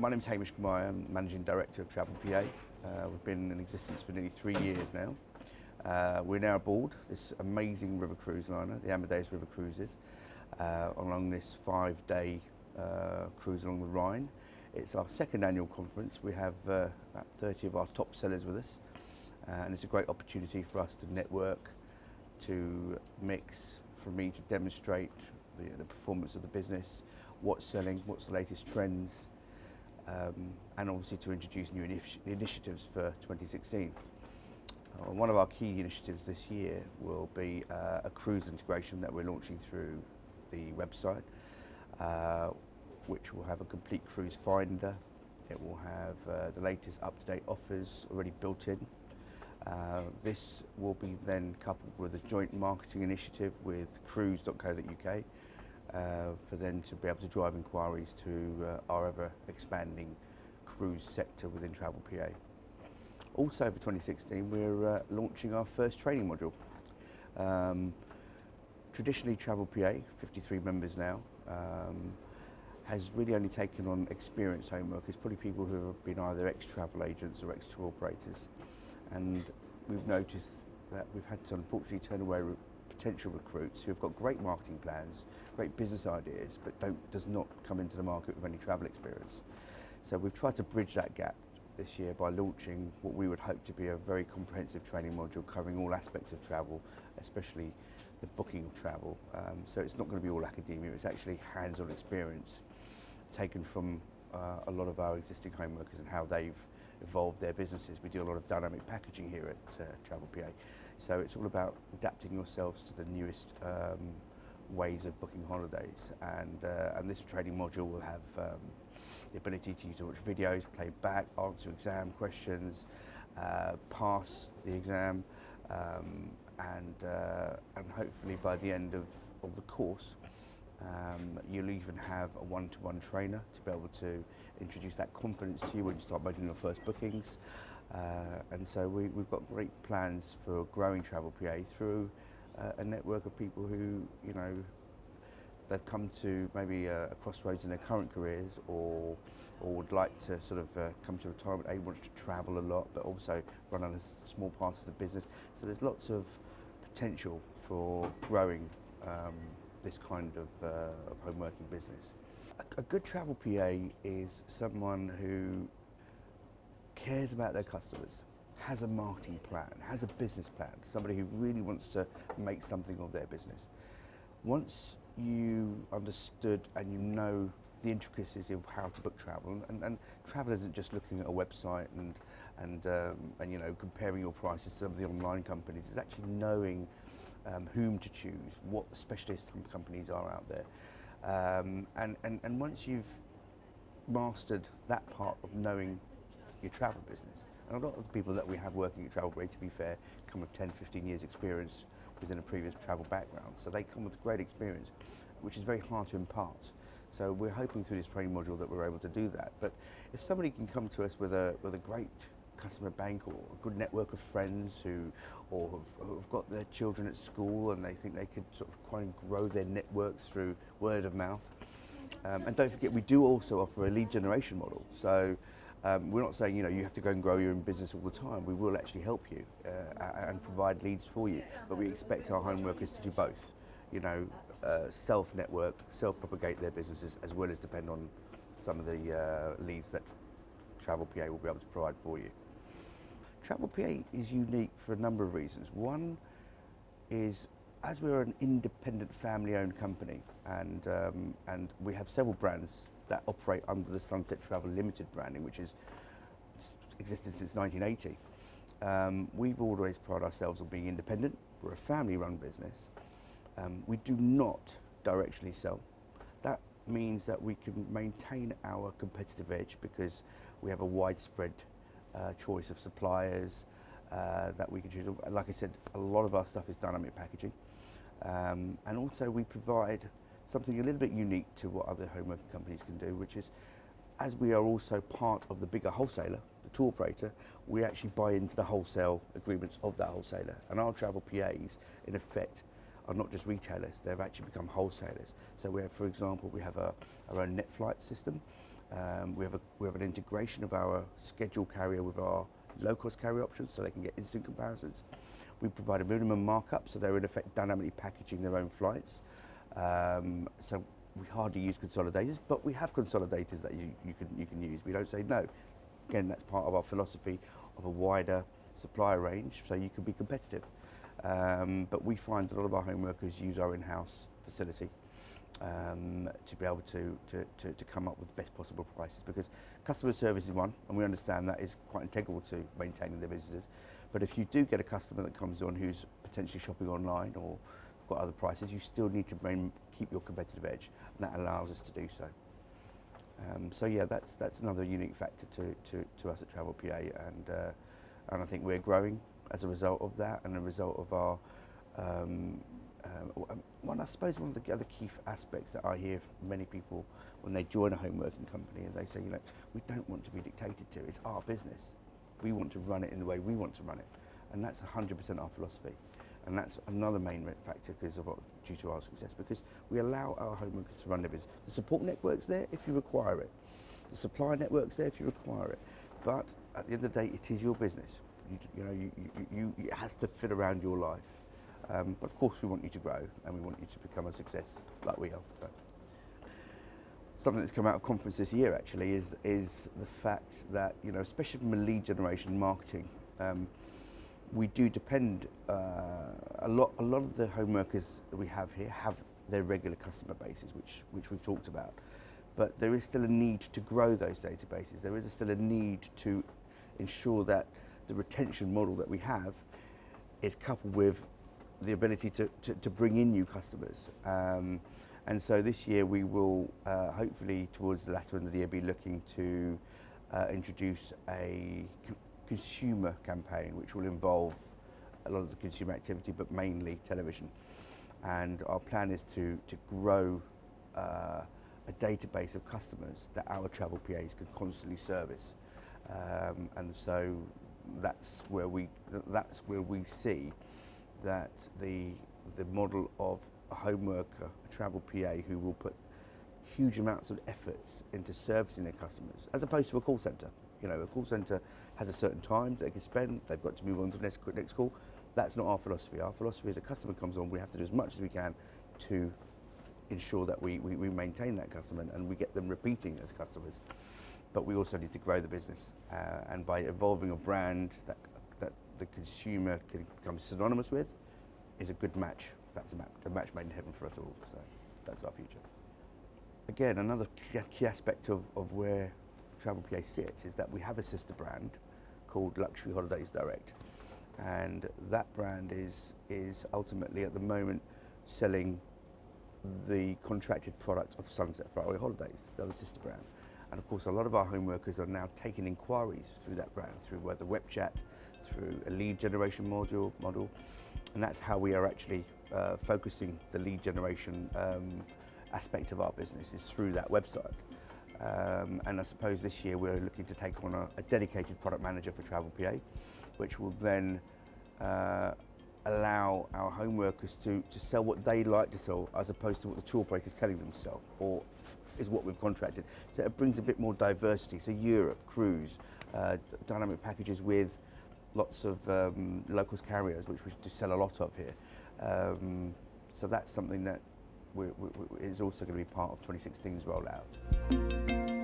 My name's Hamish, I'm Managing Director of Travel PA. We've been in existence for nearly 3 years now. We're now aboard this amazing river cruise liner, the Amadeus River Cruises, along this 5-day cruise along the Rhine. It's our second annual conference. We have about 30 of our top sellers with us, and it's a great opportunity for us to network, to mix, for me to demonstrate the performance of the business, what's selling, what's the latest trends, and obviously to introduce new initiatives for 2016. One of our key initiatives this year will be a cruise integration that we're launching through the website, which will have a complete cruise finder. It will have the latest up-to-date offers already built in. This will be then coupled with a joint marketing initiative with cruise.co.uk for them to be able to drive inquiries to our ever expanding cruise sector within Travel PA. Also for 2016 we're launching our first training module. Traditionally Travel PA, 53 members now, has really only taken on experienced home workers, probably people who have been either ex-travel agents or ex-tour operators. And we've noticed that we've had to unfortunately turn away potential recruits who have got great marketing plans, great business ideas, but does not come into the market with any travel experience. So we've tried to bridge that gap this year by launching what we would hope to be a very comprehensive training module covering all aspects of travel, especially the booking of travel. So it's not going to be all academia, it's actually hands-on experience taken from a lot of our existing home workers and how they've evolved their businesses. We do a lot of dynamic packaging here at Travel PA. So it's all about adapting yourselves to the newest ways of booking holidays. And this training module will have the ability to use to watch videos, play back, answer exam questions, pass the exam, and hopefully by the end of the course, you'll even have a one-to-one trainer to be able to introduce that confidence to you when you start making your first bookings. And so we've got great plans for growing Travel PA through a network of people who, you know, they've come to maybe a crossroads in their current careers, or would like to sort of come to retirement age, wants to travel a lot, but also run on a small part of the business. So there's lots of potential for growing this kind of home working business. A good Travel PA is someone who cares about their customers, has a marketing plan, has a business plan, somebody who really wants to make something of their business. Once you understood and you know the intricacies of how to book travel, and travel isn't just looking at a website and you know, comparing your prices to some of the online companies, it's actually knowing whom to choose, what the specialist companies are out there. And once you've mastered that part of knowing your travel business, and a lot of the people that we have working at Travel PA, to be fair, come with 10, 15 years experience within a previous travel background. So they come with great experience, which is very hard to impart. So we're hoping through this training module that we're able to do that. But if somebody can come to us with a great customer bank or a good network of friends who have got their children at school and they think they could sort of quite grow their networks through word of mouth. And don't forget, we do also offer a lead generation model. So we're not saying, you know, you have to go and grow your own business all the time. We will actually help you and provide leads for you, but we expect our home workers to do both. You know, self-network, self-propagate their businesses, as well as depend on some of the leads that Travel PA will be able to provide for you. Travel PA is unique for a number of reasons. One is, as we're an independent family-owned company, and we have several brands that operate under the Sunset Travel Limited branding, which has existed since 1980. We've always prided ourselves on being independent. We're a family-run business. We do not directionally sell. That means that we can maintain our competitive edge because we have a widespread choice of suppliers that we can choose. Like I said, a lot of our stuff is dynamic packaging. And also we provide something a little bit unique to what other home working companies can do, which is, as we are also part of the bigger wholesaler, the tour operator, we actually buy into the wholesale agreements of that wholesaler. And our Travel PAs, in effect, are not just retailers, they've actually become wholesalers. So we have, for example, we have our own net flight system. We have an integration of our schedule carrier with our low-cost carrier options, so they can get instant comparisons. We provide a minimum markup, so they're in effect dynamically packaging their own flights. So we hardly use consolidators, but we have consolidators that you can use. We don't say no. Again, that's part of our philosophy of a wider supplier range, so you can be competitive. But we find a lot of our home workers use our in-house facility to be able to come up with the best possible prices, because customer service is one, and we understand that is quite integral to maintaining their businesses. But if you do get a customer that comes on who's potentially shopping online or got other prices, you still need to keep your competitive edge, and that allows us to do so. So yeah, that's another unique factor to us at Travel PA, and I think we're growing as a result of that, and a result of our I suppose one of the other key aspects that I hear from many people when they join a home working company, and they say, we don't want to be dictated to. It's our business. We want to run it in the way we want to run it, and that's 100% our philosophy. And that's another main factor due to our success, because we allow our home workers to run their business. The support network's there if you require it. The supply network's there if you require it. But at the end of the day, it is your business. It has to fit around your life. But of course, we want you to grow, and we want you to become a success like we are. So. Something that's come out of conference this year actually is the fact that, especially from a lead generation marketing, we do depend a lot of the home workers that we have here have their regular customer bases, which we've talked about. But there is still a need to grow those databases. There is still a need to ensure that the retention model that we have is coupled with the ability to bring in new customers. And so this year we will hopefully towards the latter end of the year be looking to introduce a consumer campaign, which will involve a lot of the consumer activity, but mainly television. And our plan is to grow a database of customers that our travel PAs can constantly service. And so that's where we see that the model of a home worker, a travel PA who will put huge amounts of efforts into servicing their customers, as opposed to a call centre. A call centre has a certain time they can spend, they've got to move on to the next call. That's not our philosophy. Our philosophy is a customer comes on, we have to do as much as we can to ensure that we maintain that customer and we get them repeating as customers. But we also need to grow the business, and by evolving a brand that the consumer can become synonymous with is a good match. That's a match made in heaven for us all. So that's our future. Again, another key aspect of where Travel PA sits is that we have a sister brand called Luxury Holidays Direct, and that brand is ultimately at the moment selling the contracted product of Sunset Faraway Holidays, the other sister brand. And of course, a lot of our home workers are now taking inquiries through that brand, through whether web chat, through a lead generation model, and that's how we are actually focusing the lead generation aspect of our business, is through that website. And I suppose this year we're looking to take on a dedicated product manager for Travel PA, which will then allow our home workers to sell what they like to sell, as opposed to what the tour operator is telling them to sell, or is what we've contracted. So it brings a bit more diversity. So Europe, cruise, dynamic packages with lots of low-cost carriers, which we do sell a lot of here. So that's something that is also going to be part of 2016's rollout.